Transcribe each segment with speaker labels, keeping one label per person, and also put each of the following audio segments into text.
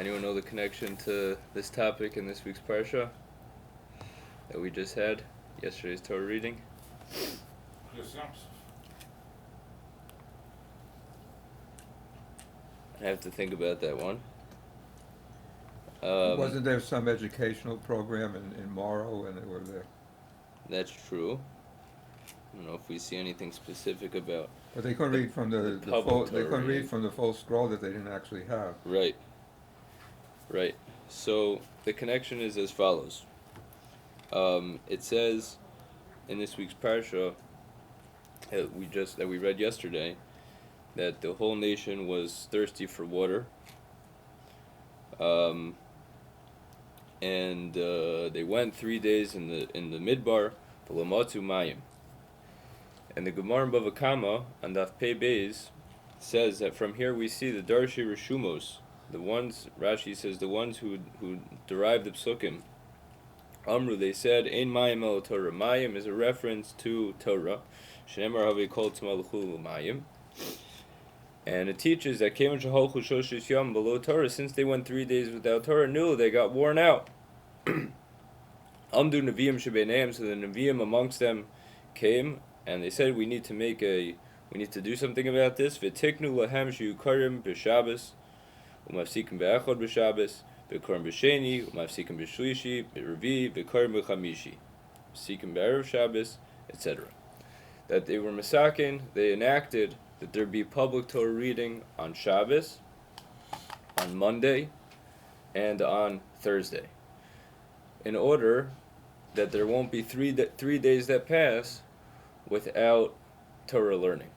Speaker 1: Anyone know the connection to this topic in this week's parsha that we just had? Yesterday's Torah reading? I have to think about that one.
Speaker 2: Wasn't there some educational program in Morrow when they were there?
Speaker 1: That's true. I don't know if we see anything specific about.
Speaker 2: But they couldn't read from the
Speaker 1: public
Speaker 2: full. They
Speaker 1: Torah
Speaker 2: couldn't read
Speaker 1: reading.
Speaker 2: from the full scroll that they didn't actually have.
Speaker 1: Right. So the connection is as follows. It says in this week's parsha that we read yesterday that the whole nation was thirsty for water. And they went 3 days in the midbar, v'lamatu mayim. And the Gemara in Bava Kama on Daf Pei Beis says that from here we see the Darshi Rishumos, the ones, Rashi says, the ones who derive the psukim. Amru, they said, Ein mayim el Torah. Mayim is a reference to Torah. Shneimar havi kol tzmalchu mayim. And it teaches that Kevan shaholchu shoshis yom below Torah, since they went 3 days without Torah, they got worn out. Amdu Nevi'im shebeneim, so the Nevi'im amongst them came, and they said, we need to do something about this. V'tiknu lahem sheyukarim b'Shabbos, u'mafsikim b'echad b'Shabbos, v'karim b'sheni, u'mafsikim b'shlishi, b'revi, v'karim b'chamishi, v'sikim b'erev Shabbos, etc. That they were masakin, they enacted that there be public Torah reading on Shabbos, on Monday, and on Thursday, in order that there won't be 3 days that pass without Torah learning.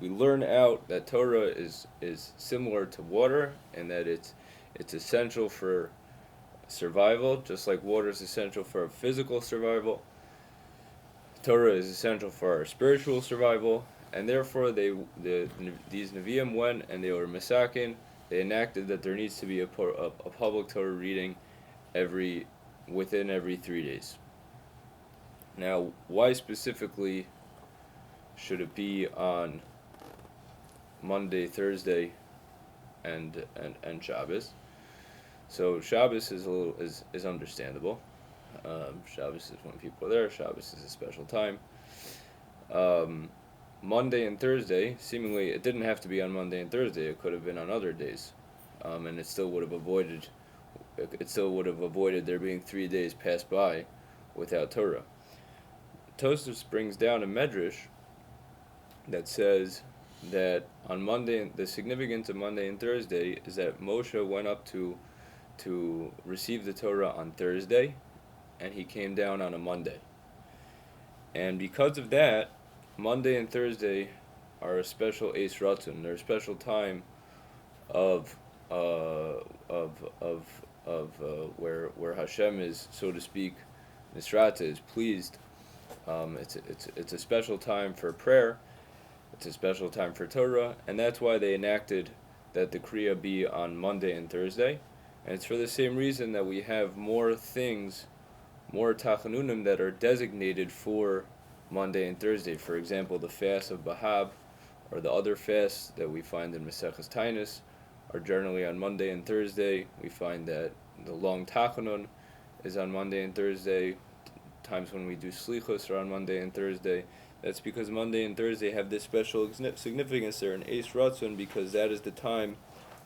Speaker 1: We learn out that Torah is similar to water, and that it's essential for survival, just like water is essential for our physical survival. Torah is essential for our spiritual survival, and therefore these Nevi'im went and they were masakin. They enacted that there needs to be a public Torah reading within every 3 days. Now, why specifically should it be on Monday, Thursday, and Shabbos? So Shabbos is understandable. Shabbos is when people are there. Shabbos is a special time. Monday and Thursday, seemingly it didn't have to be on Monday and Thursday. It could have been on other days, and it still would have avoided there being 3 days passed by without Torah. Tosafos brings down a Midrash that says that on Monday, the significance of Monday and Thursday is that Moshe went up to receive the Torah on Thursday, and he came down on a Monday. And because of that, Monday and Thursday are a special ratzon. They're a special time of where Hashem is, so to speak, Nisrata is pleased. It's a special time for prayer. It's a special time for Torah, and that's why they enacted that the Kriya be on Monday and Thursday. And it's for the same reason that we have more Takkanunim that are designated for Monday and Thursday. For example, the fast of Bahab, or the other fasts that we find in Maseches Tainus, are generally on Monday and Thursday. We find that the long Takkanah is on Monday and Thursday. Times when we do Slichos are on Monday and Thursday. That's because Monday and Thursday have this special significance. They're an ratzon, because that is the time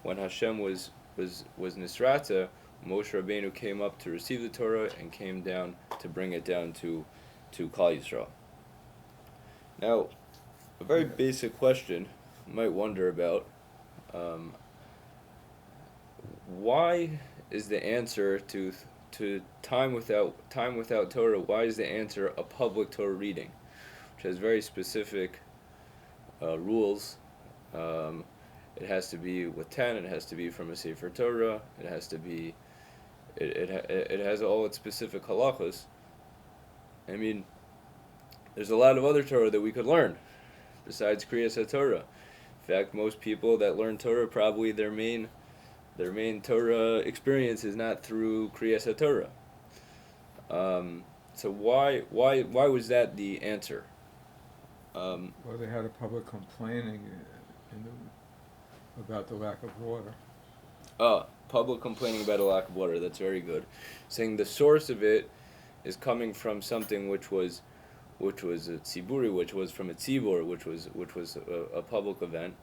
Speaker 1: when Hashem was Nisrata. Moshe Rabbeinu came up to receive the Torah and came down to bring it down to Klal Yisrael. Now, a very basic question you might wonder about: why is the answer to time without Torah? Why is the answer a public Torah reading, which has very specific rules? It has to be with 10. It has to be from a Sefer Torah. It has to be. It has all its specific halachos. I mean, there's a lot of other Torah that we could learn besides Krias HaTorah. In fact, most people that learn Torah, probably their main Torah experience is not through Krias HaTorah. So why was that the answer?
Speaker 2: Well, they had a public complaining in about the lack of water.
Speaker 1: Public complaining about a lack of water. That's very good. Saying the source of it is coming from something which was a tziburi, which was from a tzibur, which was a public event,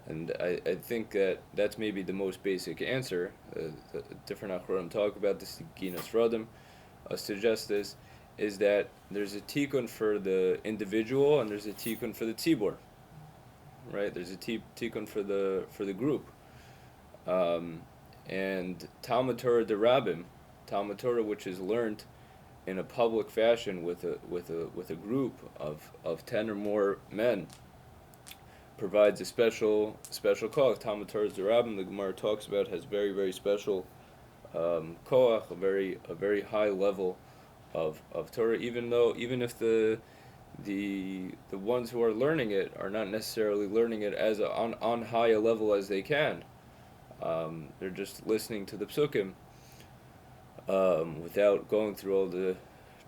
Speaker 1: and I think that's maybe the most basic answer. The different achronim talk about this. Ginas Radim suggest this is that there's a tikkun for the individual and there's a tikkun for the tzibur. Right? There's a tikkun for the group. And Talmud Torah derabim, Talmud Torah which is learned in a public fashion with a group of 10 or more men, provides a special koach. Talmud Torah derabim, the Gemara talks about, has very, very special koach, a very high level of Torah, even if the ones who are learning it are not necessarily learning it as on high a level as they can. They're just listening to the psukim without going through all the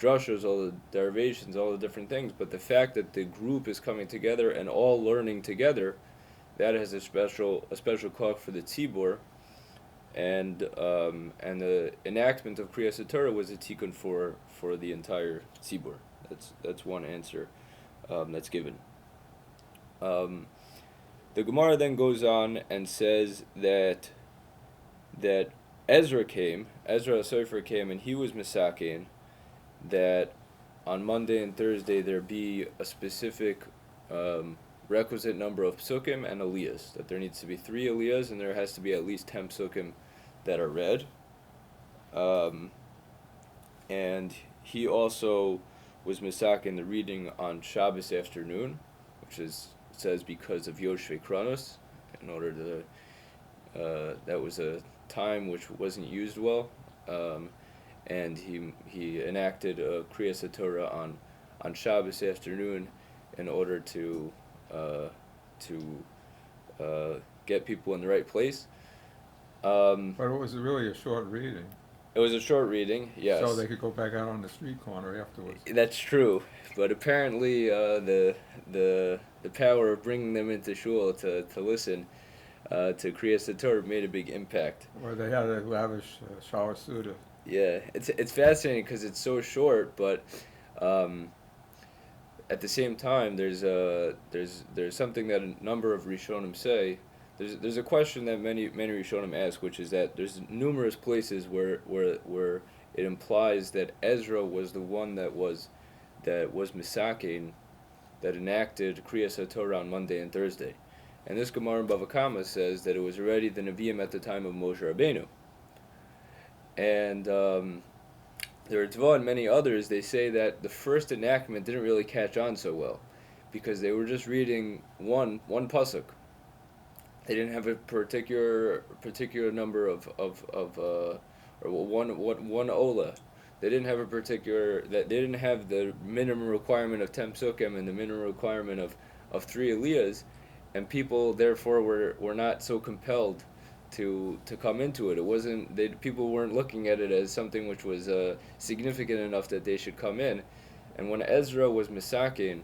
Speaker 1: drashos, all the derivations, all the different things. But the fact that the group is coming together and all learning together, that has a special koach for the tzibur, and the enactment of Krias HaTorah was a tikkun for the entire tzibur. That's one answer that's given. The Gemara then goes on and says that Ezra Sefer came, and he was misakein that on Monday and Thursday there be a specific requisite number of psukim and aliyahs, that there needs to be 3 aliyahs and there has to be at least 10 psukim that are read. And he also was misakein the reading on Shabbos afternoon, which is says because of Yoshvei Kronos, in order to that was a time which wasn't used well, and he enacted a Krias HaTorah on Shabbos afternoon in order to get people in the right place.
Speaker 2: But it was really a short reading.
Speaker 1: It was a short reading, yes.
Speaker 2: So they could go back out on the street corner afterwards.
Speaker 1: That's true, but apparently the power of bringing them into shul to listen to Krias HaTorah made a big impact.
Speaker 2: Or they had a lavish shower suda.
Speaker 1: Yeah, it's fascinating because it's so short, but at the same time, there's something that a number of Rishonim say. There's a question that many Rishonim ask, which is that there's numerous places where it implies that Ezra was the one that was misakein, that enacted Krias HaTorah on Monday and Thursday. And this Gemara in Bava Kama says that it was already the Nevi'im at the time of Moshe Rabbeinu. And there are Tva and many others, they say that the first enactment didn't really catch on so well, because they were just reading one pasuk. They didn't have a particular number of or one ola. They didn't have a particular, that they didn't have the minimum requirement of 10 psukim and the minimum requirement of 3 aliyahs, and people therefore were not so compelled to come into it. It wasn't, people weren't looking at it as something which was significant enough that they should come in. And when Ezra was misakein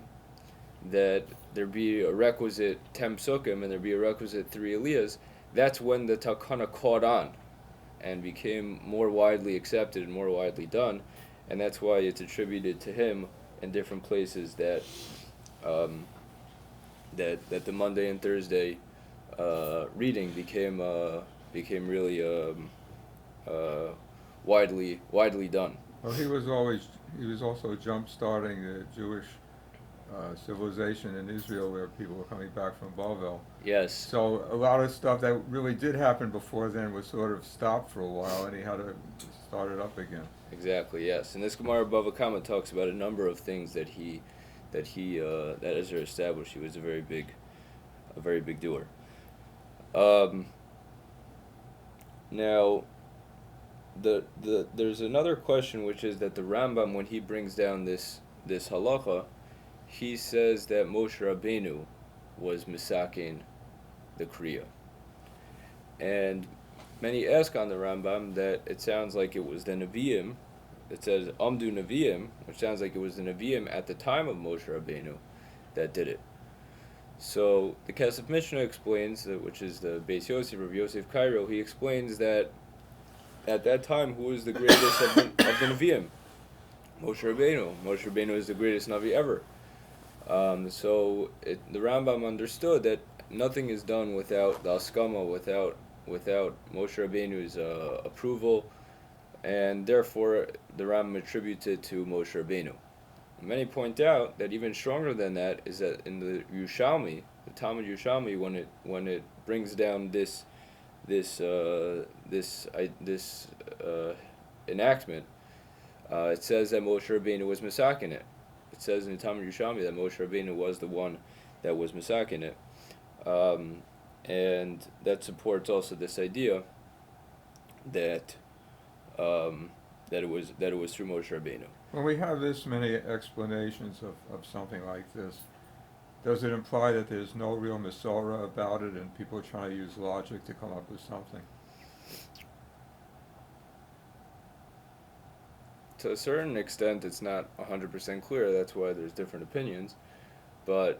Speaker 1: that there be a requisite 10 psukim and there be a requisite 3 aliyahs, that's when the Takkanah caught on and became more widely accepted and more widely done, and that's why it's attributed to him in different places that that the Monday and Thursday reading became really widely done.
Speaker 2: Well, he was also jump-starting the Jewish civilization in Israel, where people were coming back from Bavel.
Speaker 1: Yes.
Speaker 2: So a lot of stuff that really did happen before then was sort of stopped for a while, and he had to start it up again.
Speaker 1: Exactly. Yes. And this Gemara Bava Kama talks about a number of things that Ezra established. He was a very big doer. Now, there's another question, which is that the Rambam, when he brings down this halacha, he says that Moshe Rabbeinu was misakein the Kriya. And many ask on the Rambam that it sounds like it was the Nevi'im. It says Amdu Nevi'im, which sounds like it was the Nevi'im at the time of Moshe Rabbeinu that did it. So the Kesef Mishnah explains, which is the Beis Yosef, Rabbi Yosef Cairo, he explains that at that time, who was the greatest of the Nevi'im? Moshe Rabbeinu. Moshe Rabbeinu is the greatest Navi ever. The Rambam understood that nothing is done without the Askama, without Moshe Rabbeinu's approval, and therefore the Rambam attributes it to Moshe Rabbeinu. Many point out that even stronger than that is that in the Yerushalmi, the Talmud Yerushalmi, when it brings down this enactment, it says that Moshe Rabbeinu was misakin it. It says in the Talmud Yerushalmi that Moshe Rabbeinu was the one that was misakin it, and that supports also this idea that it was through Moshe Rabbeinu.
Speaker 2: When we have this many explanations of something like this, does it imply that there's no real Masorah about it and people are trying to use logic to come up with something?
Speaker 1: To a certain extent, it's not 100% clear. That's why there's different opinions. But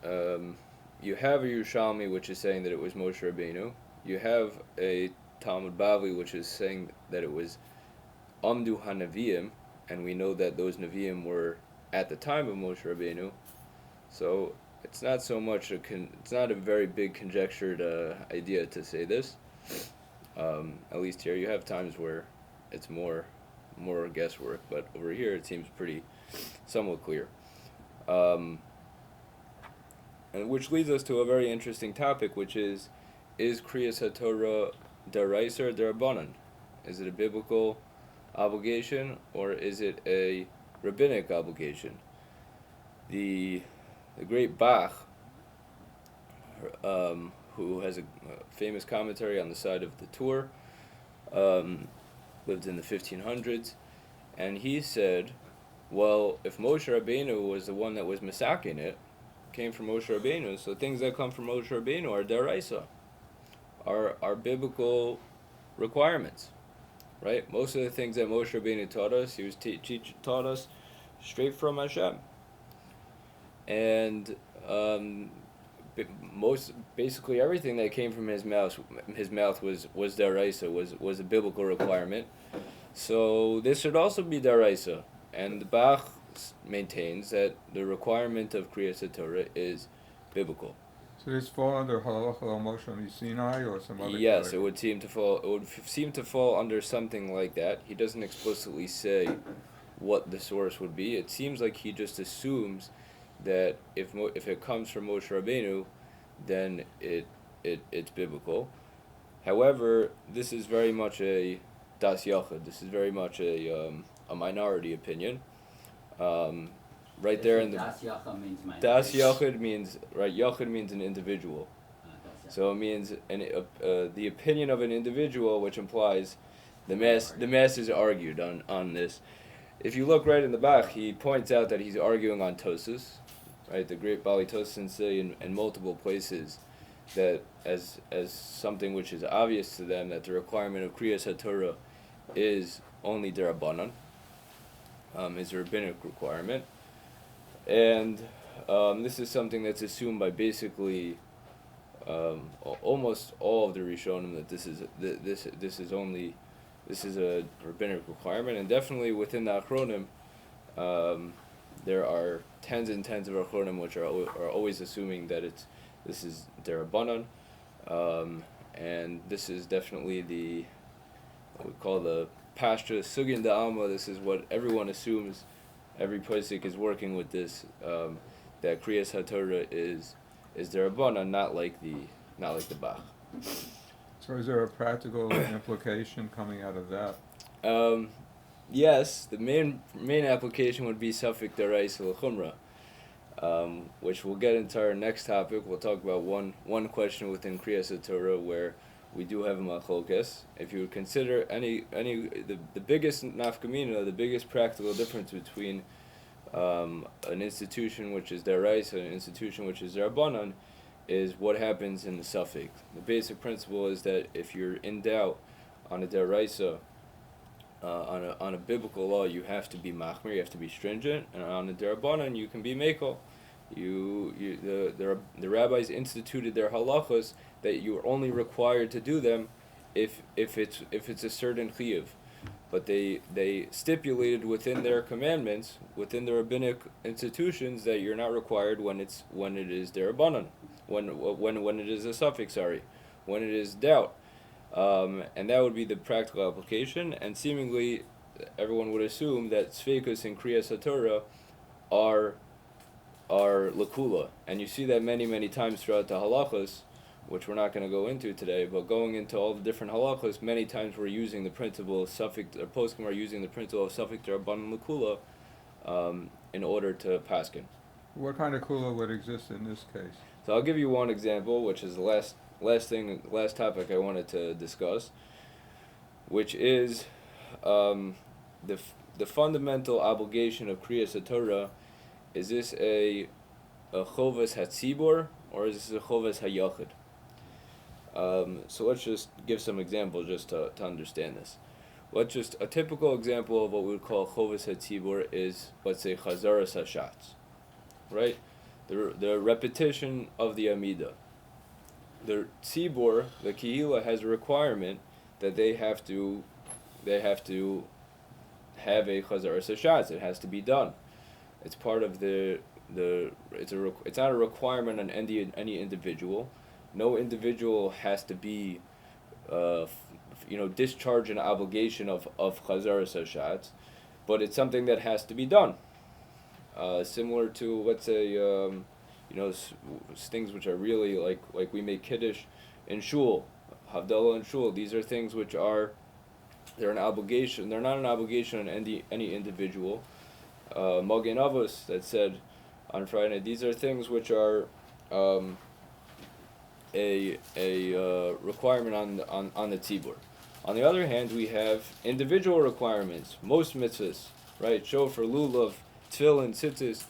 Speaker 1: you have a Yerushalmi which is saying that it was Moshe Rabbeinu. You have a Talmud Bavli which is saying that it was Amdu HaNevi'im, and we know that those Nevi'im were at the time of Moshe Rabbeinu. So it's not so much it's not a very big conjectured idea to say this. At least here you have times where it's more guesswork, but over here it seems somewhat clear. And which leads us to a very interesting topic, which is Krias HaTorah daraisa or derabanan? Is it a biblical obligation or is it a rabbinic obligation? The great Bach, who has a famous commentary on the side of the Torah, lived in the 1500s, and he said, well, if Moshe Rabbeinu was the one that was misakin it, came from Moshe Rabbeinu, so things that come from Moshe Rabbeinu are deraisa, are biblical requirements, right? Most of the things that Moshe Rabbeinu taught us, he was taught us straight from Hashem, and basically everything that came from his mouth was deraisa, was a biblical requirement. So this should also be deraisa, and the Bach maintains that the requirement of Krias HaTorah is biblical.
Speaker 2: So this fall under Halacha Moshe Sinai or some other?
Speaker 1: Yes,
Speaker 2: category?
Speaker 1: it would seem to fall under something like that. He doesn't explicitly say what the source would be. It seems like he just assumes that if it comes from Moshe Rabbeinu, then it's biblical. However, this is very much a das yachid. This is very much a minority opinion. Right there in the
Speaker 3: das yachid means minority.
Speaker 1: Das yachid means yachid means an individual. So it means the opinion of an individual, which implies the mass is argued on this. If you look right in the back, he points out that he's arguing on Tosafos, right? The great Bali Tosafos say in multiple places that as something which is obvious to them that the requirement of Krias HaTorah is only derabanan, is a rabbinic requirement, and this is something that's assumed by basically almost all of the Rishonim, that this is a rabbinic requirement, and definitely within the Achronim, there are tens and tens of Achronim which are always assuming that this is derabanan, and this is definitely what we call the parsha sugin da'alma. This is what everyone assumes. Every posik is working with this, that Krias HaTorah is derabanan, not like the Bach.
Speaker 2: So is there a practical implication coming out of that?
Speaker 1: Yes, the main application would be Safik Daraisa L'Chumra, which we'll get into our next topic. We'll talk about one question within Krias HaTorah where we do have a machlokes. If you would consider the biggest nafkamina, the biggest practical difference between an institution which is deraisa and an institution which is derabanan is what happens in the suffix. The basic principle is that if you're in doubt on a deraisa, on a biblical law, you have to be machmir, you have to be stringent, and on a derabanan you can be mekel. The rabbis instituted their halachos that you are only required to do them if it's a certain chiyuv. But they stipulated within their commandments, within the rabbinic institutions, that you're not required when it is derabanan, when it is a suffix, when it is doubt, and that would be the practical application. And seemingly, everyone would assume that sfeikus and Krias HaTorah are lakula, and you see that many times throughout the halachos, which we're not going to go into today, but going into all the different halachos, many times we're using the principle of suffix, or poskim are using the principle of suffix derabanan lakula in order to paskin.
Speaker 2: What kind of kula would exist in this case?
Speaker 1: So I'll give you one example, which is the last topic I wanted to discuss, which is the fundamental obligation of Krias HaTorah. Is this a chovas hatzibor, or is this a chovas hayachid? So let's just give some examples just to understand this. A typical example of what we would call chovas hatzibor is, let's say, chazaras hashatz, right? The repetition of the amida. The tzibor, the kehila, has a requirement that they have to have a chazaras hashatz. It has to be done. It's part of it's not a requirement on any individual. No individual has to be, discharge an obligation of chazaras hashatz, but it's something that has to be done. Similar to, let's say, things which are really like we make kiddush in shul, havdalah in shul. These are things which they're an obligation. They're not an obligation on any individual. Magen Avos that said on Friday night, these are things which are a requirement on the tzibur. On the other hand, we have individual requirements. Most mitzvahs, right? Shofar, lulav, tefillah, tzitzis,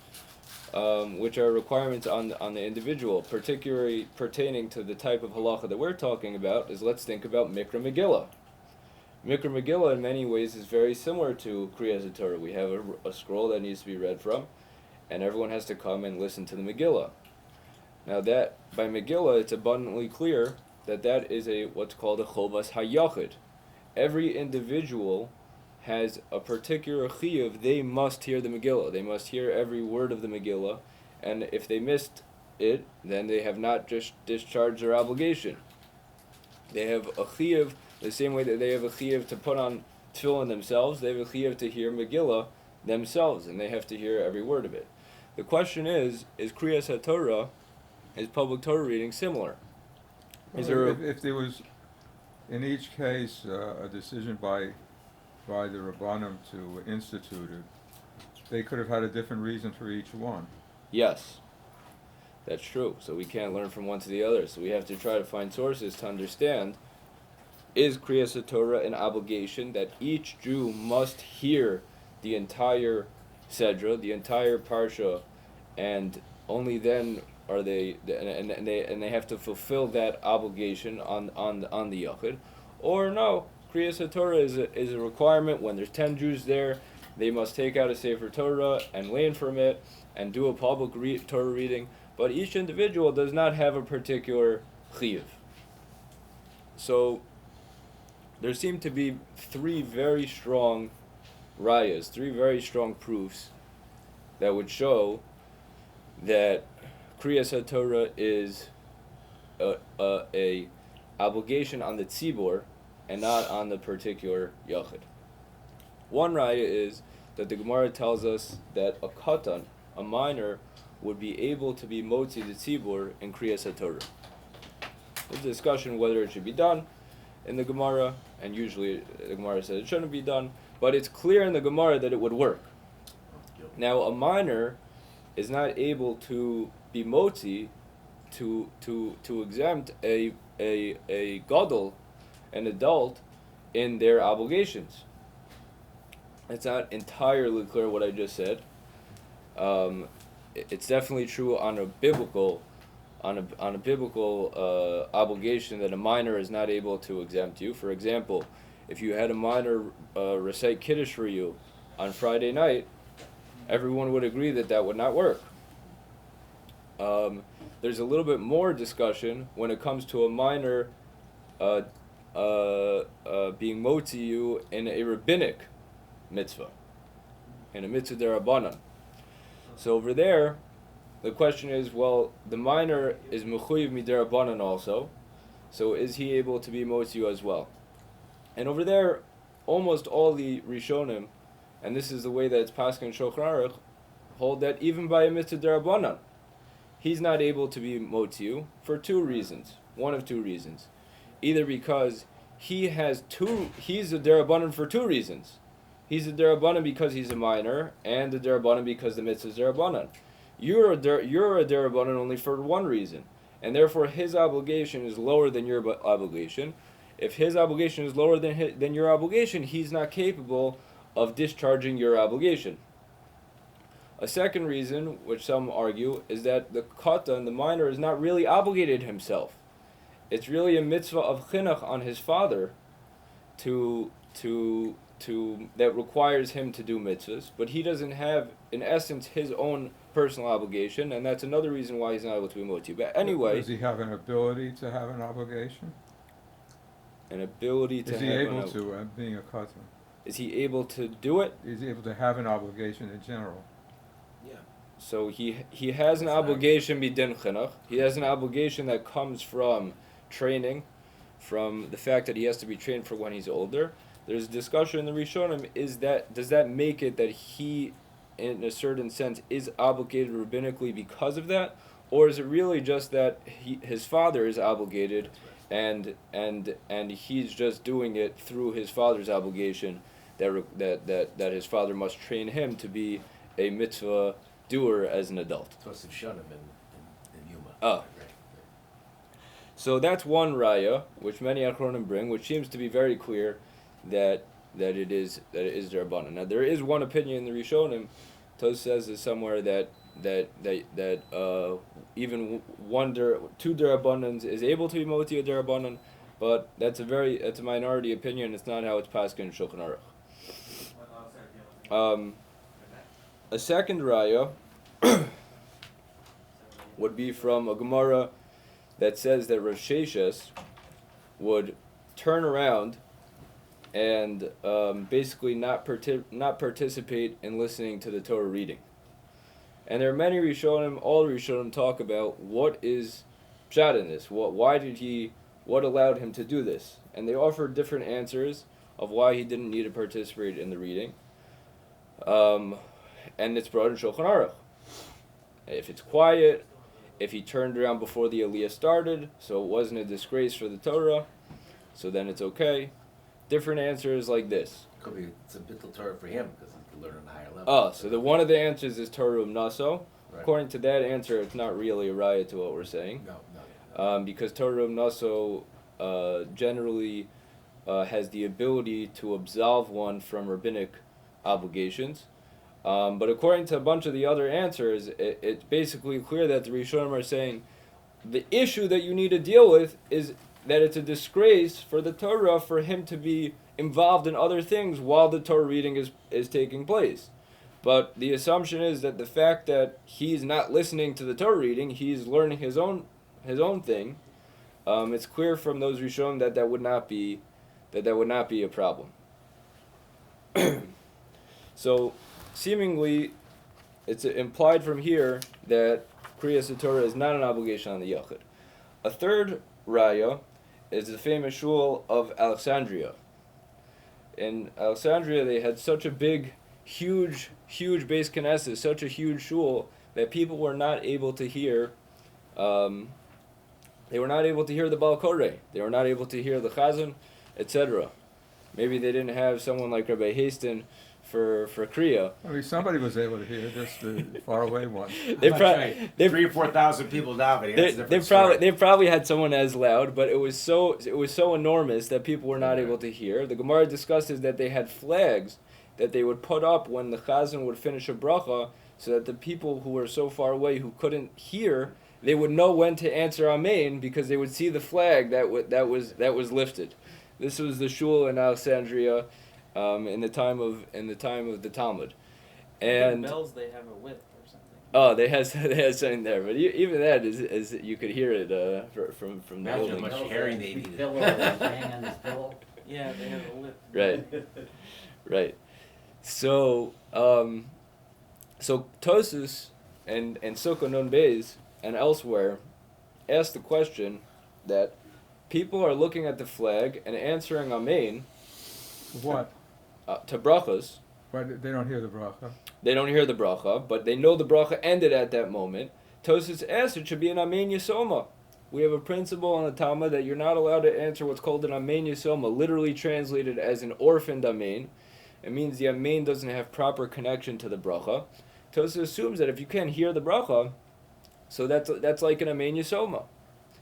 Speaker 1: which are requirements on the individual, particularly pertaining to the type of halacha that we're talking about. Let's think about Mikra Megillah. Mikra Megillah in many ways is very similar to Krias HaTorah. We have a scroll that needs to be read from, and everyone has to come and listen to the Megillah. Now that, by Megillah, it's abundantly clear that is what's called a chovas hayachid. Every individual has a particular chiyuv. They must hear the Megillah. They must hear every word of the Megillah, and if they missed it, then they have not just discharged their obligation. They have a chiyuv. The same way that they have a chiyuv to put on tefillah themselves, they have a chiyuv to hear Megillah themselves, and they have to hear every word of it. The question is Krias HaTorah, is public Torah reading similar?
Speaker 2: If there was, in each case, a decision by the Rabbanim to institute it, they could have had a different reason for each one.
Speaker 1: Yes, that's true. So we can't learn from one to the other. So we have to try to find sources to understand, is Krias HaTorah an obligation that each Jew must hear the entire Sedra, the entire parsha, and only then are they have to fulfill that obligation on the Yachid? Or no, Krias HaTorah is a requirement. When there's 10 Jews there, they must take out a Sefer Torah and learn from it and do a public Torah reading. But each individual does not have a particular chiyuv. So there seem to be three very strong rayas, three very strong proofs that would show that Krias HaTorah is a obligation on the tzibor and not on the particular yachid. One raya is that the Gemara tells us that a katan, a minor, would be able to be motzi the tzibor in Krias HaTorah. There's a discussion whether it should be done in the Gemara, and usually the Gemara says it shouldn't be done, but it's clear in the Gemara that it would work. Now, a minor is not able to be motzi to exempt a gadol, an adult, in their obligations. It's not entirely clear what I just said. It's definitely true on a biblical obligation that a minor is not able to exempt you. For example, if you had a minor recite Kiddush for you on Friday night, everyone would agree that would not work. there's a little bit more discussion when it comes to a minor being motzi you in a rabbinic mitzvah, in a mitzvah derabanan. So over there, the question is, well, the minor is mechuyev miderabanan also, so is he able to be motzi you as well? And over there, almost all the Rishonim, and this is the way that it's Paskin and Shulchan Aruch, hold that even by a mitzvah derabanan, he's not able to be motzi you for two reasons. One of two reasons. Either because he's a derabanan for two reasons. He's a derabanan because he's a minor, and a derabanan because the mitzvah is derabanan. You're a derabanan only for one reason, and therefore his obligation is lower than your obligation. If his obligation is lower than your obligation, he's not capable of discharging your obligation. A second reason, which some argue, is that the katan, the minor, is not really obligated himself. It's really a mitzvah of chinuch on his father that requires him to do mitzvahs, but he doesn't have, in essence, his own personal obligation, and that's another reason why he's not able to be motzi. But anyway,
Speaker 2: does he have an ability to have an obligation?
Speaker 1: An ability to.
Speaker 2: Is he able to, being a katan?
Speaker 1: Is he able to do it?
Speaker 2: Is he able to have an obligation in general?
Speaker 1: Yeah. So he has an obligation b'din chinuch. He has an obligation that comes from training, from the fact that he has to be trained for when he's older. There's discussion in the Rishonim, does that make it that he, in a certain sense, is obligated rabbinically because of that? Or is it really just that his father is obligated and he's just doing it through his father's obligation that his father must train him to be a mitzvah doer as an adult?
Speaker 3: Tosafos Shonim in Yuma.
Speaker 1: Oh. So that's one raya, which many Achronim bring, which seems to be very clear that it is derabanan. Now there is one opinion in the Rishonim. Tos says is somewhere that even two derabanans is able to be motzi a derabanan, but that's a minority opinion. It's not how it's paskin in Shulchan Aruch. A second raya would be from a Gemara that says that Rav Sheshes would turn around and basically not participate in listening to the Torah reading. And there are many Rishonim, all Rishonim talk about what is pshat in this. What allowed him to do this? And they offer different answers of why he didn't need to participate in the reading. And it's brought in Shulchan Aruch. If it's quiet, if he turned around before the Aliyah started, so it wasn't a disgrace for the Torah, so then it's okay. Different answers like this.
Speaker 3: Could be it's a bittul Torah for him because he can learn on a higher level.
Speaker 1: Oh, so one of the answers is Torah Naso.
Speaker 3: Right.
Speaker 1: According to that answer, it's not really a raya to what we're saying.
Speaker 3: No.
Speaker 1: Because Torah Naso generally has the ability to absolve one from rabbinic obligations. But according to a bunch of the other answers, it's basically clear that the Rishonim are saying the issue that you need to deal with is that it's a disgrace for the Torah for him to be involved in other things while the Torah reading is taking place. But the assumption is that the fact that he's not listening to the Torah reading, he's learning his own thing. It's clear from those Rishonim that would not be a problem. So seemingly, it's implied from here that Krias HaTorah is not an obligation on the Yachid. A third raya is the famous shul of Alexandria. In Alexandria, they had such a big, huge Beis Knesset, such a huge shul, that people were not able to hear. They were not able to hear the Baal Koreh. They were not able to hear the Chazan, etc. Maybe they didn't have someone like Rabbi Haston for Kriya.
Speaker 2: I mean, somebody was able to hear, just the faraway one.
Speaker 3: They 3,000 or 4,000 people now, but
Speaker 1: they probably had someone as loud, but it was so enormous that people were not able to hear. The Gemara discusses that they had flags that they would put up when the Chazan would finish a bracha, so that the people who were so far away who couldn't hear, they would know when to answer Amen because they would see the flag that was lifted. This was the shul in Alexandria. In the time of the Talmud, and
Speaker 4: the bells they have a width or something.
Speaker 1: Oh, they had something there, but even that is you could hear it from the
Speaker 3: Imagine
Speaker 1: building.
Speaker 3: how much herring they needed.
Speaker 4: Pillow hang on this pillow.
Speaker 5: Yeah, they have a lip.
Speaker 1: Right. So Tosus and Sukkah Nun Beis and elsewhere ask the question that people are looking at the flag and answering Amen
Speaker 2: What?
Speaker 1: To brachas.
Speaker 2: But they don't hear the bracha.
Speaker 1: They don't hear the bracha, but they know the bracha ended at that moment. Tosus asks it should be an Amen Yisoma. We have a principle in the Talmud that you're not allowed to answer what's called an Amen Yisoma, literally translated as an orphaned Amen. It means the Amen doesn't have proper connection to the bracha. Tosus assumes that if you can't hear the bracha, so that's like an Amen Yisoma.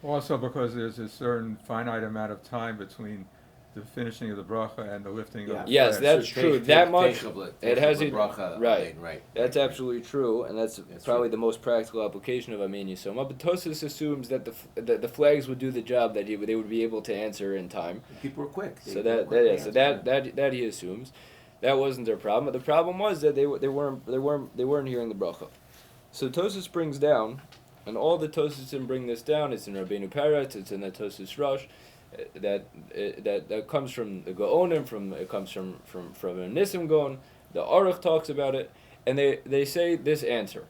Speaker 2: Also because there's a certain finite amount of time between the finishing of the bracha and the lifting of the
Speaker 1: Yes,
Speaker 2: flag.
Speaker 1: that's true. That much. It has
Speaker 3: a
Speaker 1: it
Speaker 3: bracha.
Speaker 1: right.
Speaker 3: Right.
Speaker 1: That's absolutely true, and that's probably
Speaker 3: true.
Speaker 1: the most practical application of Amen Yisoma. But Tosus assumes that the flags would do the job that they would be able to answer in time.
Speaker 3: People were quick.
Speaker 1: So that he assumes, that wasn't their problem. But the problem was that they weren't hearing the bracha. So Tosus brings down, and all the Tosusim bring this down. It's in Rabbeinu Peretz. It's in the Tosus Rosh. That comes from the Gaonim. It comes from a Nissim Gaon. The Aruch talks about it, and they say this answer.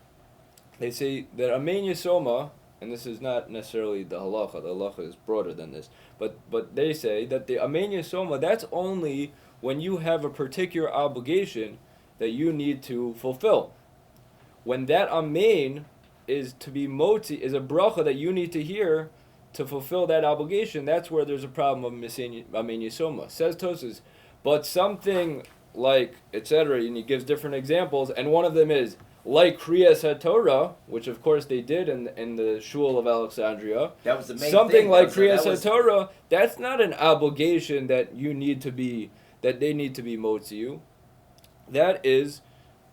Speaker 1: They say that Amen Yisoma, and this is not necessarily the halacha. The halacha is broader than this, but they say that the Amen Yisoma, that's only when you have a particular obligation that you need to fulfill. When that Amen is to be moti, is a bracha that you need to hear to fulfill that obligation, that's where there's a problem of missing Amen Yisoma. Says Tosus, but something like, etc., and he gives different examples, and one of them is like Krias HaTorah, which of course they did in the Shul of Alexandria.
Speaker 3: That was the main
Speaker 1: something
Speaker 3: thing.
Speaker 1: like Krias HaTorah, that's not an obligation that they need to be motziu. That is,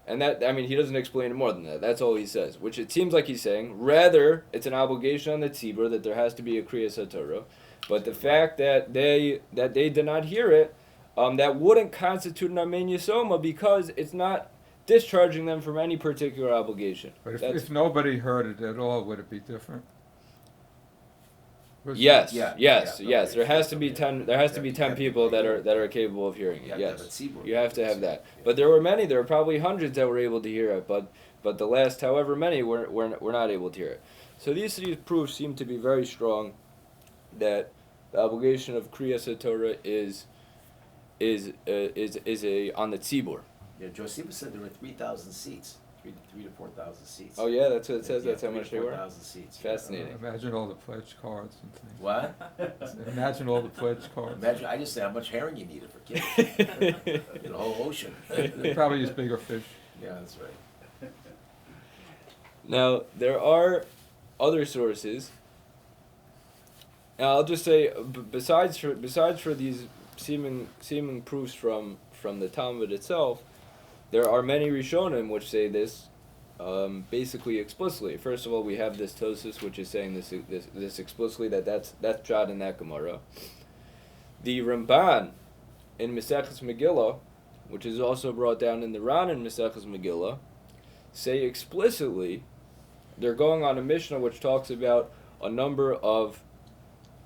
Speaker 1: and that, I mean, he doesn't explain it more than that. That's all he says, which it seems like he's saying. Rather, it's an obligation on the tzibur that there has to be a Krias HaTorah. But the fact that they did not hear it, that wouldn't constitute an Amen Yisoma because it's not discharging them from any particular obligation.
Speaker 2: But if nobody heard it at all, would it be different?
Speaker 1: Yes. There has to be 10. There has to be 10 people that are capable of hearing it. Yes, you have to have that. But there were many. There were probably hundreds that were able to hear it. But the last, however many, were not able to hear it. So these proofs seem to be very strong that the obligation of Krias HaTorah is on the tzibur.
Speaker 3: Yeah, Josephus said there were 3,000 seats. 3 to 4,000 seats.
Speaker 1: Oh yeah, that's what it says.
Speaker 3: Yeah,
Speaker 1: that's how much they were.
Speaker 3: 4,000 seats.
Speaker 1: Fascinating.
Speaker 2: Imagine all the pledge cards and things.
Speaker 3: What?
Speaker 2: Imagine all the pledge cards.
Speaker 3: Imagine, I just say how much herring you needed for kids. The whole ocean.
Speaker 2: They probably use bigger fish.
Speaker 3: Yeah, that's right.
Speaker 1: Now there are other sources. Now I'll just say, besides for these seeming proofs from the Talmud itself, there are many Rishonim which say this, basically explicitly. First of all, we have this Tosus which is saying this explicitly that's Pshat in that Gemara. The Ramban in Maseches Megillah, which is also brought down in the Ran in Maseches Megillah, say explicitly they're going on a Mishnah which talks about a number of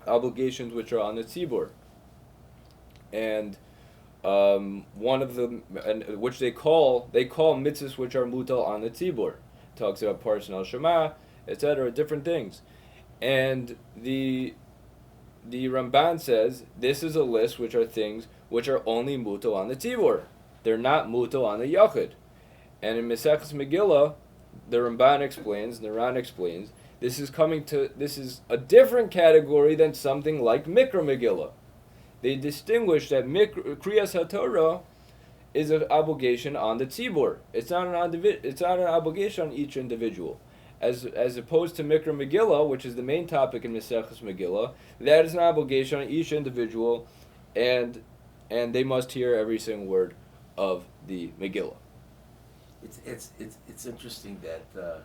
Speaker 1: obligations which are on the tzibur, and one of them, and which they call mitzvahs which are mutal on the tzibur. Talks about parsha al shema, etc., different things, and the Ramban says this is a list which are things which are only mutal on the tzibur. They're not mutal on the yachid. And in Maseches Megillah, the Ramban explains, the Ran explains, this is a different category than something like Mikra Megillah. They distinguish that Krias HaTorah is an obligation on the tzibur. It's not an obligation on each individual. As opposed to Mikra Megillah, which is the main topic in Maseches Megillah, that is an obligation on each individual, and they must hear every single word of the Megillah.
Speaker 3: It's interesting that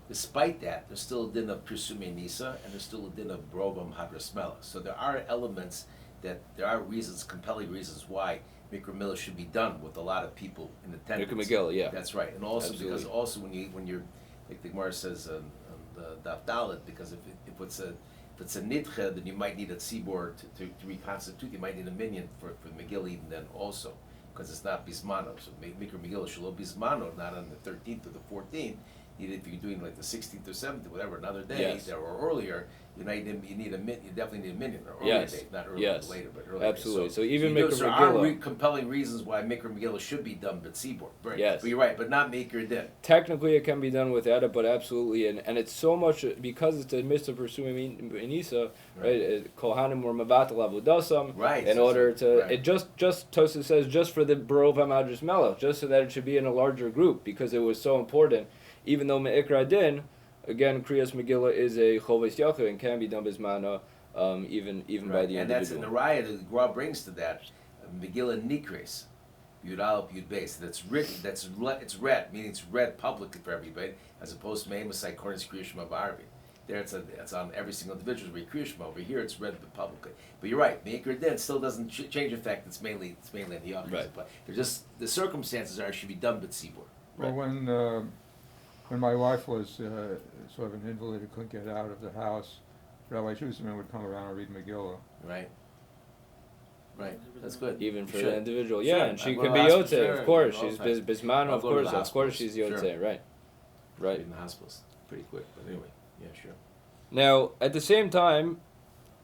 Speaker 3: despite that, there's still a din of Pirsume Nisa, and there's still a din of Brovam Hadrasmela. So there are elements there are reasons, compelling reasons why Mikra Megillah should be done with a lot of people in attendance.
Speaker 1: Mikra Megillah, yeah.
Speaker 3: That's right, and also
Speaker 1: Absolutely.
Speaker 3: because also when you're like the Gemara says on the Daf Dalet, because if it's a nidcha, then you might need a tzibor to reconstitute. You might need a minyan for Megillah even then also, because it's not bismano. So Mikra Megillah shelo bismano, not on the 13th or the 14th. If you're doing like the 16th or 17th or whatever, another day or earlier, you definitely need a minyan or earlier date, not earlier or later, but earlier.
Speaker 1: Absolutely. So even Mikra Megillah.
Speaker 3: There are compelling reasons why Mikra Megillah should be done, but tzibor. Right.
Speaker 1: Yes.
Speaker 3: But you're right, but not Mikra Din.
Speaker 1: Technically, it can be done without it, but absolutely, and it's so much because it's a mitzvah pursuing Inisa, right? Kohanim were mabatal avudasam,
Speaker 3: right?
Speaker 1: In order to it just Tosafos says just for the Barov HaMadrash Melech, just so that it should be in a larger group because it was so important. Even though Me'ikra Din, again, Krias Megillah is a choves yachid and can be done bismana, even by the individual.
Speaker 3: And that's in the riot the Gemara brings to that Megillah Nikres, Yud Aleph Yud Beis. That's written. It's read, meaning it's read publicly for everybody, as opposed to Me'emasai Kornis Kriya Shema B'Arvi. There it's on every single individual Kriya Shema. Over here it's read publicly. But you're right, Me'ikra Din still doesn't change the fact it's mainly in the Yachid.
Speaker 1: Right.
Speaker 3: But they're just the circumstances are it should be done with tzibur.
Speaker 2: Well, when my wife was sort of an invalid who couldn't get out of the house, Rabbi Shusman would come around and read Megillah.
Speaker 3: Right. That's good.
Speaker 1: Even for
Speaker 3: Sure.
Speaker 1: the individual,
Speaker 3: Sure.
Speaker 1: and she
Speaker 3: I'll
Speaker 1: could be
Speaker 3: ask for
Speaker 1: Yotze,
Speaker 3: sure.
Speaker 1: of course.
Speaker 3: All
Speaker 1: She's
Speaker 3: the time.
Speaker 1: Bismano,
Speaker 3: I'll
Speaker 1: of
Speaker 3: go to
Speaker 1: course.
Speaker 3: the
Speaker 1: Of course,
Speaker 3: hospitals.
Speaker 1: she's Yotze,
Speaker 3: Sure.
Speaker 1: right.
Speaker 3: In the hospitals, pretty quick. But anyway, yeah, sure.
Speaker 1: Now, at the same time,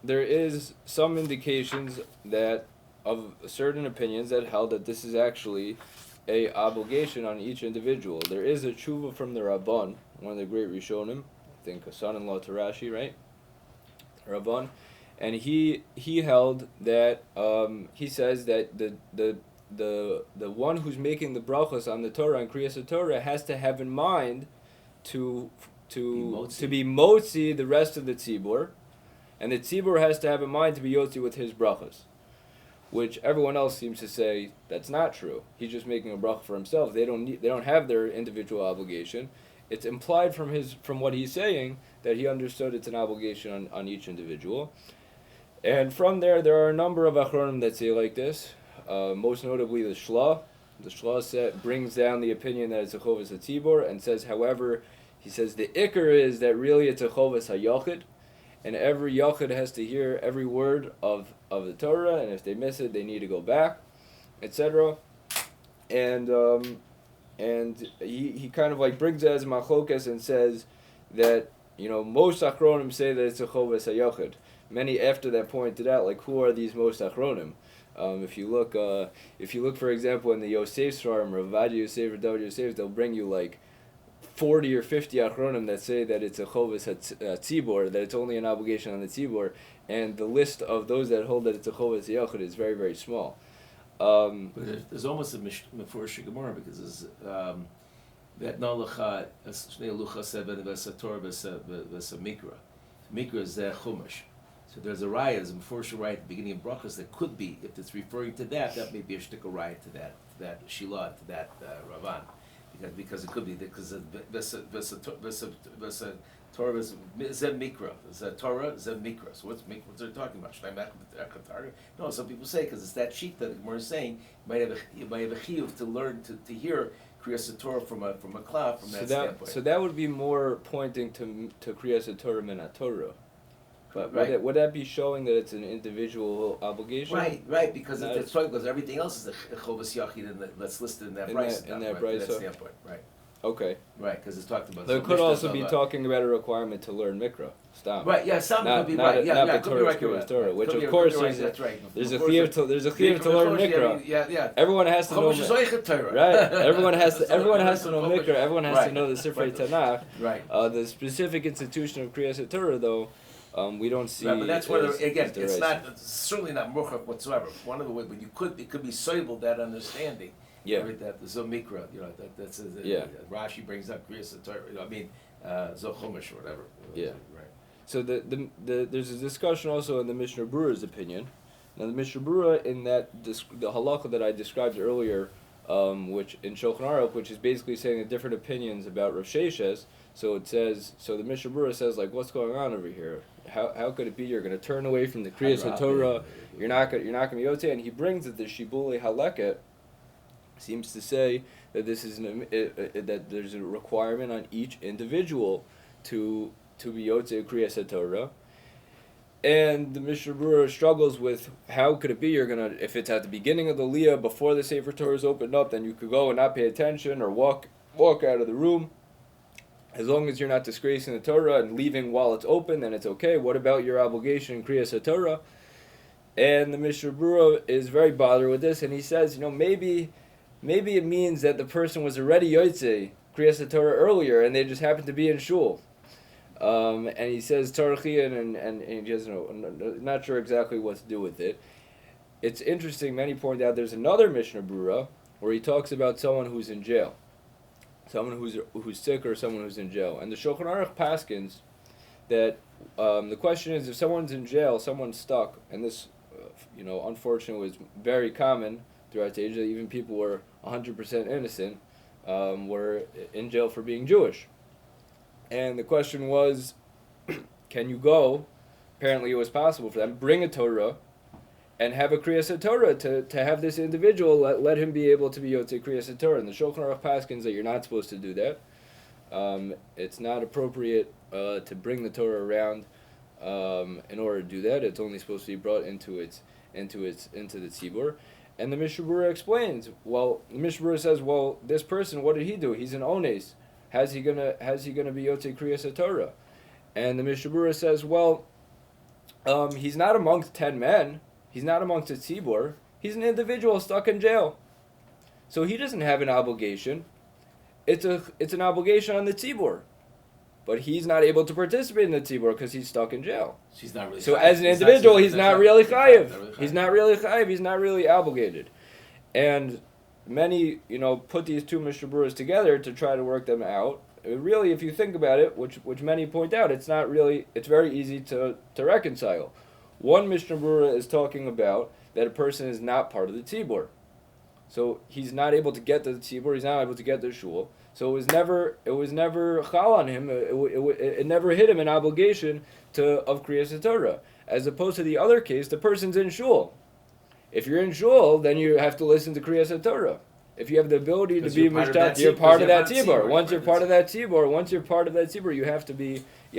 Speaker 1: there is some indications that of certain opinions that held that this is actually a obligation on each individual. There is a tshuva from the Rabban, one of the great Rishonim, I think a son-in-law to Rashi, right? Rabban, and he held that he says that the one who's making the brachos on the Torah and Krias HaTorah has to have in mind to be motzi the rest of the tzibur, and the tzibur has to have in mind to be yotzi with his brachos, which everyone else seems to say that's not true. He's just making a bracha for himself. They don't have their individual obligation. It's implied from what he's saying that he understood it's an obligation on each individual. And from there are a number of achronim that say like this. Most notably the Shla. The Shla brings down the opinion that it's a chovas hatzibor and says, however, he says the ikar is that really it's a chovas hayachid, and every yachid has to hear every word of the Torah, and if they miss it, they need to go back, etc. And he kind of like brings it as machlokas and says that most achronim say that it's a chovas hayachid. Many after that pointed out like who are these most achronim. If you look for example in the Yosef's farm, Ravadi Yosef or David Yosef, they'll bring you like 40 or 50 achronim that say that it's a chovas tzibor, that it's only an obligation on the tzibor, and the list of those that hold that it's a chovas yachid is very, very small.
Speaker 3: But there's almost a mefurish Gemara because there's that nalacha shnei lucha seven v'sa Torah v'sa mikra. Mikra is chumash. So there's a raya, there's a mefurish raya at the beginning of brachas that could be, if it's referring to that may be a shtickle raya to that shila, to that ravan. Because it could be because v'sa Torah is zem mikra, zem Torah zem mikra. So what's they're talking about? Should I make it? No, some people say because it's that sheet that the Gemara is saying you might have a chiyuv to learn to hear Krias HaTorah from a klaf from that standpoint.
Speaker 1: So that would be more pointing to Krias HaTorah min HaTorah. But
Speaker 3: right.
Speaker 1: would that be showing that it's an individual obligation?
Speaker 3: Right, because it's talking because everything else is a chovas yachid that's listed in that price.
Speaker 1: In that price,
Speaker 3: that standpoint, right.
Speaker 1: Okay.
Speaker 3: Right, because it's talked about.
Speaker 1: There could also be talking about a requirement to learn mikra. Stop.
Speaker 3: Right. Yeah. Some could be right. Yeah.
Speaker 1: Not the Torah, which of course is.
Speaker 3: That's right.
Speaker 1: There's a chiyuv to learn mikra.
Speaker 3: Yeah.
Speaker 1: Everyone has to know. Right. Everyone has to know mikra. Everyone has to know the Sefer Tanakh.
Speaker 3: Right.
Speaker 1: The specific institution of Krias HaTorah, though, we don't see.
Speaker 3: Right, but that's one of the, again. It's certainly not murchak whatsoever. One of the ways, but it could be soible that understanding.
Speaker 1: Yeah.
Speaker 3: That the Zomikra, that's Rashi brings up Krias HaTorah. Zochumash or whatever.
Speaker 1: Yeah.
Speaker 3: Right.
Speaker 1: So there's a discussion also in the Mishnah Berurah's opinion. Now the Mishnah Berurah in the halakha that I described earlier, which in Shulchan Aruch, which is basically saying the different opinions about Rav Sheshes. So it says, the Mishnah Berurah says like, what's going on over here? How could it be you're going to turn away from the Krias HaTorah? You're not going to be Yotze, and he brings it the Shibulei Haleket, seems to say that this is that there's a requirement on each individual to be Yotzei Krias HaTorah. And the Mishnah Berurah struggles with how could it be if it's at the beginning of the Liyah, before the Sefer Torah is opened up, then you could go and not pay attention or walk out of the room. As long as you're not disgracing the Torah and leaving while it's open, then it's okay. What about your obligation in Krias HaTorah? And the Mishnah Berurah is very bothered with this, and he says, maybe it means that the person was already Yotzei Krias HaTorah earlier, and they just happened to be in shul. And he says Tarachian, and he doesn't not sure exactly what to do with it. It's interesting, many point out there's another Mishnah Berurah where he talks about someone who's in jail. Someone who's sick or someone who's in jail. And the Shulchan Aruch paskins that the question is, if someone's in jail, someone's stuck, and this, unfortunately was very common throughout the age, that even people were 100% innocent, were in jail for being Jewish. And the question was, can you go? Apparently it was possible for them. Bring a Torah and have a Krias HaTorah to have this individual, let him be able to be Yotzei Krias HaTorah. And the Shulchan Aruch paskins that you're not supposed to do that. It's not appropriate to bring the Torah around in order to do that. It's only supposed to be brought into the tzibur. And the Mishnah Berurah explains, the Mishnah Berurah says, this person, what did he do? He's an ones. How's he gonna be Yotzei Krias HaTorah? And the Mishnah Berurah says, he's not amongst 10 men. He's not amongst a tzibur. He's an individual stuck in jail. So he doesn't have an obligation. It's an obligation on the tzibur. But he's not able to participate in the tzibur because he's stuck in jail. So as an individual, he's not really chayiv. He's not really chayiv. He's not really obligated. And many, put these two Mishnah Berurahs together to try to work them out. Really, if you think about it, which many point out, it's very easy to reconcile. One Mishnah Berurah is talking about that a person is not part of the tzibur. So he's not able to get to the tzibur, he's not able to get to the shul. So it was never chal on him, it never hit him an obligation of Krias HaTorah. As opposed to the other case, the person's in shul. If you're in shul, then you have to listen to Krias HaTorah. If you have the ability to be mishtat, you're part of that tzibur. Once you're part of that tzibur, you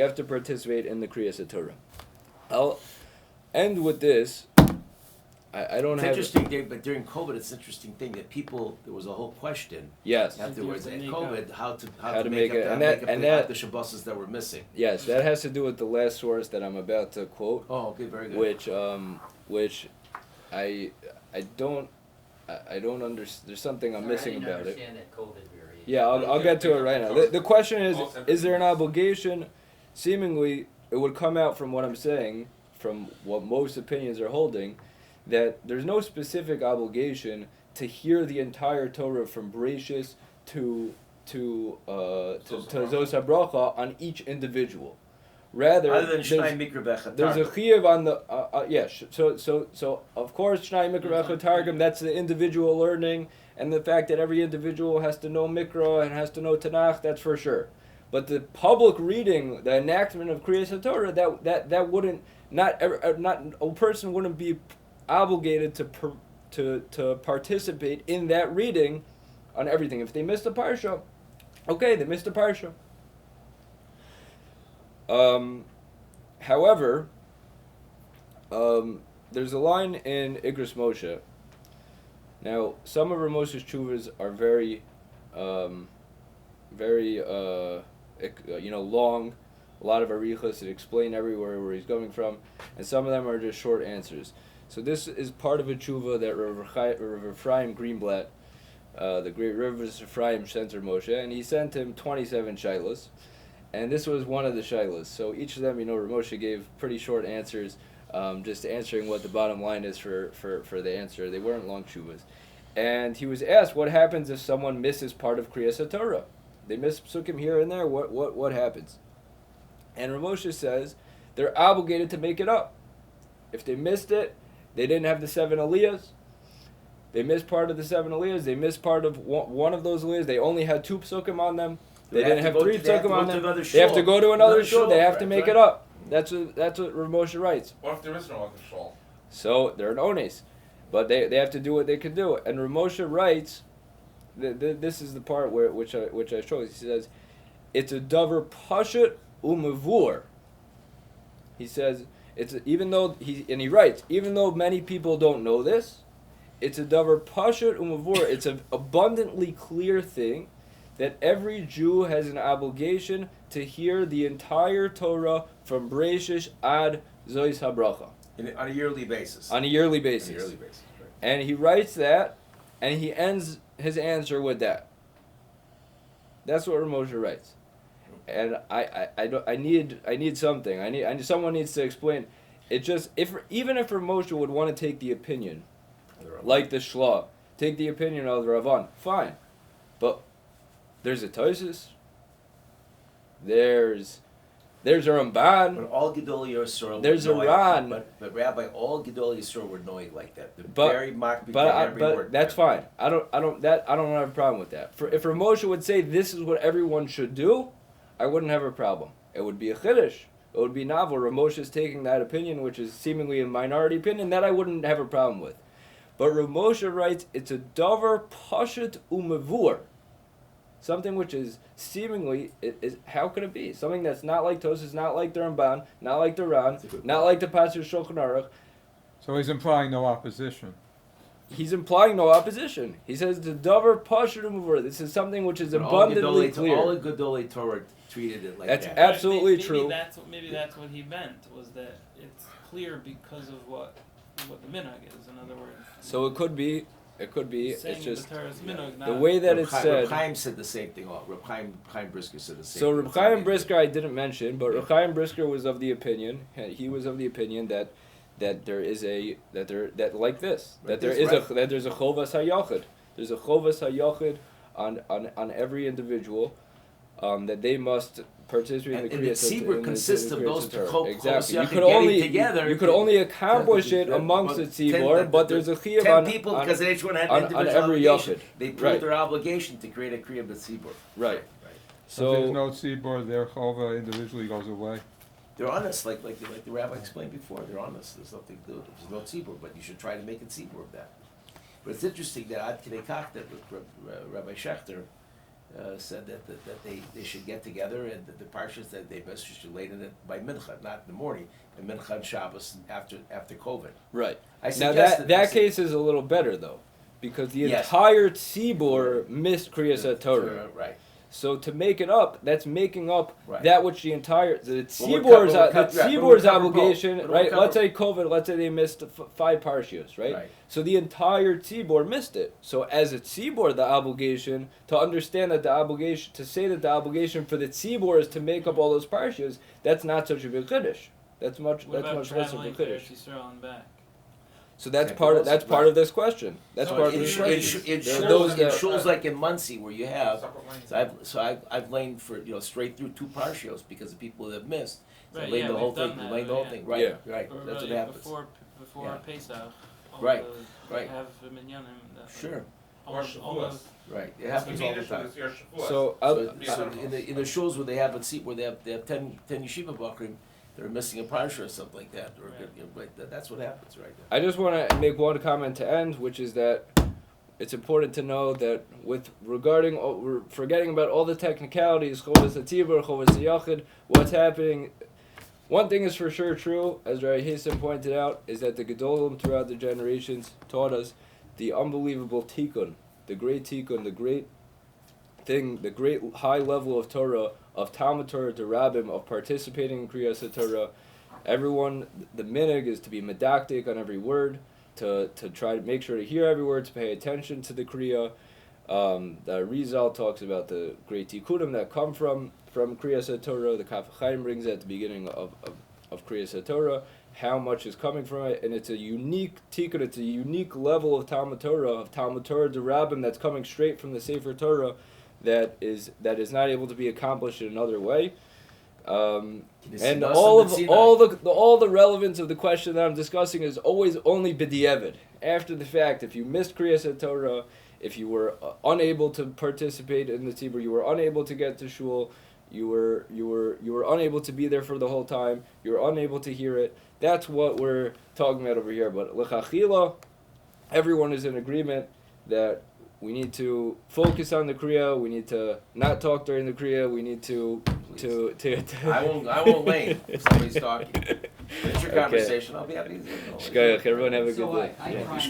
Speaker 1: have to participate in the Krias HaTorah. I'll end with this. It's
Speaker 3: interesting, but during COVID, it's an interesting thing that there was a whole question.
Speaker 1: Yes.
Speaker 3: Afterwards, in COVID, how to make up the Shabbos that were missing.
Speaker 1: Yes, that has to do with the last source that I'm about to quote.
Speaker 3: Oh, okay, very good.
Speaker 1: Which I don't understand. There's something I'm missing about it.
Speaker 4: That COVID very
Speaker 1: yeah, I'll get to it right now. The question is there an obligation? Seemingly, it would come out from what I'm saying, from what most opinions are holding, that there's no specific obligation to hear the entire Torah from Bereshis to Zos HaBracha on each individual. Rather,
Speaker 3: other than Shnai Mikra
Speaker 1: there's a chiyuv on the So of course Shnai Mikra Targum, that's the individual learning, and the fact that every individual has to know Mikra and has to know Tanakh, that's for sure. But the public reading, the enactment of Krias HaTorah, that wouldn't not a person wouldn't be obligated to participate in that reading on everything. If they missed a parsha, okay, they missed a parsha. However, there's a line in Igros Moshe. Now, some of Moshe's tshuvas are very long, a lot of arichas that explain everywhere where he's coming from, and some of them are just short answers. So this is part of a tshuva that Rav Ephraim Greenblatt, the great Rav Ephraim, sent to Moshe, and he sent him 27 shilas, and this was one of the shilas. So each of them, Rav Moshe gave pretty short answers, just answering what the bottom line is for the answer. They weren't long tshuvas. And he was asked, what happens if someone misses part of Krias HaTorah? They miss psukim here and there, what happens? And Rav Moshe says, they're obligated to make it up. If they missed it, they didn't have the 7 aliyahs. They missed part of the 7 aliyahs. They missed part of one of those aliyahs. They only had 2 psukim on them. They didn't have 3 psukim on them. They have to go to another shul. They have to make it up. That's what Rav Moshe writes.
Speaker 5: What if there is no other shul?
Speaker 1: So they're an ones. But they have to do what they can do. And Rav Moshe writes this is the part which I showed. He says, it's a davar pashut umavur. He says he writes, even though many people don't know this, it's a davar pashut umavur. It's an abundantly clear thing that every Jew has an obligation to hear the entire Torah from Breishish ad Zois HaBracha.
Speaker 3: On a yearly basis.
Speaker 1: On a yearly basis.
Speaker 3: Right.
Speaker 1: And he writes that, and he ends his answer with that. That's what Moshe writes. And I need something. Someone needs to explain. It just even if Moshe would want to take the opinion, like the Shla, take the opinion of the Ravan, fine. But there's a Tosafos. There's a Ramban.
Speaker 3: But all Gedolei Yisrael.
Speaker 1: There's a Ran.
Speaker 3: But Rabbi, all Gedolei Yisrael were noig like that. They're very mocked because every word.
Speaker 1: That's fine. I don't have a problem with that. If Moshe would say this is what everyone should do, I wouldn't have a problem. It would be a chiddush. It would be novel. Moshe is taking that opinion, which is seemingly a minority opinion, that I wouldn't have a problem with. But Moshe writes, it's a davar pashut umavur. Something which is seemingly, is how could it be? Something that's not like Tosafos, not like the Ramban, not like the Ran, not like the parsha Shulchan Aruch.
Speaker 2: So he's implying no opposition.
Speaker 1: He's implying no opposition. He says the davar pashut umavur. This is something which is abundantly clear.
Speaker 3: All the Gedolei Torah treated it like
Speaker 1: that's
Speaker 3: that.
Speaker 1: Absolutely true.
Speaker 5: Maybe that's what he meant, was that it's clear because of what the minhag is. In other words.
Speaker 1: So it could be. It's just
Speaker 5: the
Speaker 1: way that it's said.
Speaker 3: Reb Chaim said the same thing. Reb Chaim Brisker said the same thing.
Speaker 1: So Reb Chaim Brisker I didn't mention, but Reb Chaim Brisker was of the opinion. He was of the opinion that there is that there's a chovas hayachid. There's a chovas hayachid on every individual, that they must participate in the Krias HaTorah.
Speaker 3: And the tzibur consists of those two
Speaker 1: exactly.
Speaker 3: getting together.
Speaker 1: You could only accomplish it amongst the tzibur, but there's a chiyuv on
Speaker 3: 10 people, because each one had
Speaker 1: on
Speaker 3: individual
Speaker 1: every
Speaker 3: obligation.
Speaker 1: yachid.
Speaker 3: They proved their obligation to create a kriya b'tzibur.
Speaker 1: Right.
Speaker 2: So if there's no tzibur, their chova individually goes away.
Speaker 3: They're honest, like the rabbi explained before. They're honest. There's nothing to do. There's no tzibur, but you should try to make a tzibur of that. But it's interesting that Ad Kidei Kach, that Rabbi Schechter said that they should get together, and the parshas that they best should lay in it by mincha, not in the morning, and mincha and Shabbos after COVID.
Speaker 1: Right.
Speaker 3: I
Speaker 1: Now that case is a little better though, because the entire tzibur missed Krias HaTorah.
Speaker 3: Right.
Speaker 1: So to make it up, that's making up
Speaker 3: Right.
Speaker 1: that which the tzibur's obligation, right?
Speaker 3: Cover.
Speaker 1: Let's say COVID. Let's say they missed 5 parshios, right? So the entire tzibur missed it. So as a tzibur, the obligation to understand that the obligation to say that the obligation for the tzibur is to make up all those parshios, that's not such a big chiddush. That's much less of a chiddush. So that's part of of this question. That's part of this question.
Speaker 3: In shuls like in Muncie, where you have, I've lain for straight through 2 parshios because of people that have missed. So
Speaker 5: right,
Speaker 3: laid the whole thing. Laid the whole thing. Right.
Speaker 1: Yeah.
Speaker 3: Right.
Speaker 5: Or
Speaker 3: That's what happens.
Speaker 5: Before Pesach.
Speaker 3: Right.
Speaker 5: Have minyanim.
Speaker 3: Sure.
Speaker 5: All those.
Speaker 3: Right. It happens all the time.
Speaker 1: So
Speaker 3: in the shuls where they have a seat where they have 10 yeshiva bakrim, they're missing a parsha or something like that, that's what happens right now.
Speaker 1: I just want to make one comment to end, which is that it's important to know that we're forgetting about all the technicalities, chovas hatibur, chovas hayachid, what's happening. One thing is for sure true, as Rabbi Hassan pointed out, is that the Gedolim throughout the generations taught us the unbelievable tikkun, the great thing, the great high level of Torah, of Talmud Torah to Rabbim, of participating in Krias HaTorah. Everyone, the minhag is to be medactic on every word, to try to make sure to hear every word, to pay attention to the Kriya. The Rizal talks about the great tikkunim that come from Krias HaTorah. The Kaf Chaim brings at the beginning of Krias HaTorah, how much is coming from it, and it's a unique tikkun, it's a unique level of Talmud Torah to Rabbim that's coming straight from the Sefer Torah, that is not able to be accomplished in another way, and all the relevance of the question that I'm discussing is always only b'diavad, after the fact. If you missed Krias HaTorah, if you were unable to participate in the tzibur, you were unable to get to shul, you were unable to be there for the whole time, you were unable to hear it. That's what we're talking about over here. But l'chachila, everyone is in agreement that we need to focus on the Kriya. We need to not talk during the Kriya. We need to
Speaker 3: I won't lane if somebody's talking. It's your conversation. I'll be happy to.
Speaker 1: Shkoyach, everyone have a good
Speaker 4: So
Speaker 1: day.
Speaker 4: I
Speaker 1: Yeah.
Speaker 4: try